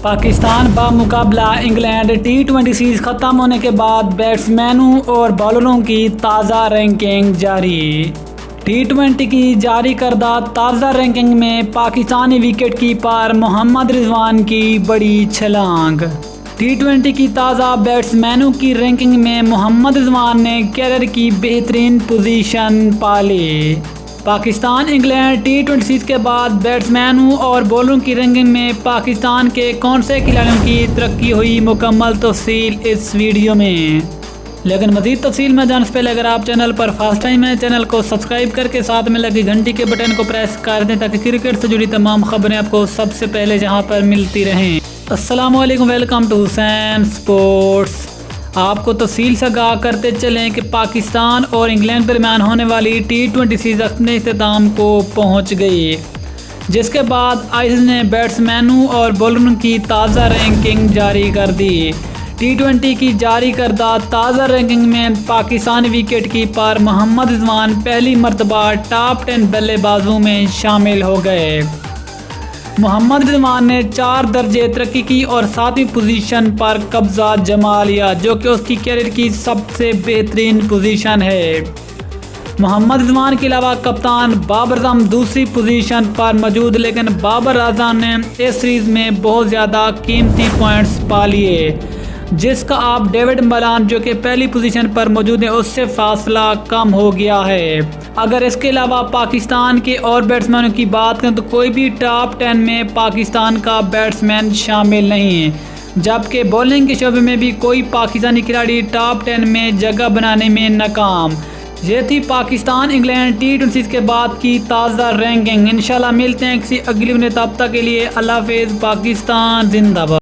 Pakistan بمقابلہ England ٹی20 series ختم ہونے کے بعد بیٹسمینوں اور بالروں کی تازہ رینکنگ جاری۔ ٹی20 کی جاری کردہ تازہ رینکنگ میں پاکستانی وکٹ کیپر محمد رضوان کی بڑی چھلانگ۔ ٹی20 کی تازہ بیٹسمینوں کی رینکنگ میں محمد رضوان نے کیریئر کی بہترین پوزیشن پا لی۔ پاکستان انگلینڈ ٹی20 سیریز کے بعد بیٹسمینوں اور بالروں کی رینکنگ میں پاکستان کے کون سے کھلاڑیوں کی ترقی ہوئی، مکمل تفصیل اس ویڈیو میں۔ لیکن مزید تفصیل میں جانے سے پہلے اگر آپ چینل پر فرسٹ ٹائم ہیں، چینل کو سبسکرائب کر کے ساتھ میں لگی گھنٹی کے بٹن کو پریس کر دیں تاکہ کرکٹ سے جڑی تمام خبریں آپ کو سب سے پہلے جہاں پر ملتی رہیں۔ السلام علیکم، ویلکم ٹو حسین سپورٹس۔ آپ کو تفصیل سے آگاہ کرتے چلیں کہ پاکستان اور انگلینڈ درمیان ہونے والی ٹی20 سیریز اپنے اختتام کو پہنچ گئی، جس کے بعد آئی سی سی نے بیٹسمینوں اور بالروں کی تازہ رینکنگ جاری کر دی۔ ٹی20 کی جاری کردہ تازہ رینکنگ میں پاکستانی وکٹ کیپر محمد رضوان پہلی مرتبہ ٹاپ 10 بلے بازوں میں شامل ہو گئے۔ محمد رضوان نے 4 درجے ترقی کی اور 7ویں پوزیشن پر قبضہ جما لیا، جو کہ اس کی کیریئر کی سب سے بہترین پوزیشن ہے۔ محمد رضوان کے علاوہ کپتان بابر اعظم دوسری پوزیشن پر موجود، لیکن بابر اعظم نے اس سیریز میں بہت زیادہ قیمتی پوائنٹس پا لیے، جس کا اب ڈیوڈ ملان جو کہ پہلی پوزیشن پر موجود ہیں اس سے فاصلہ کم ہو گیا ہے۔ اگر اس کے علاوہ پاکستان کے اور بیٹسمینوں کی بات کریں تو کوئی بھی ٹاپ 10 میں پاکستان کا بیٹسمین شامل نہیں، جبکہ بولنگ کے شعبے میں بھی کوئی پاکستانی کھلاڑی ٹاپ 10 میں جگہ بنانے میں ناکام۔ یہ تھی پاکستان انگلینڈ ٹی20 سیریز کے بعد کی تازہ رینکنگ۔ انشاءاللہ ملتے ہیں کسی اگلی ویڈیو، تب تک کے لیے اللہ حافظ۔ پاکستان زندہ باد۔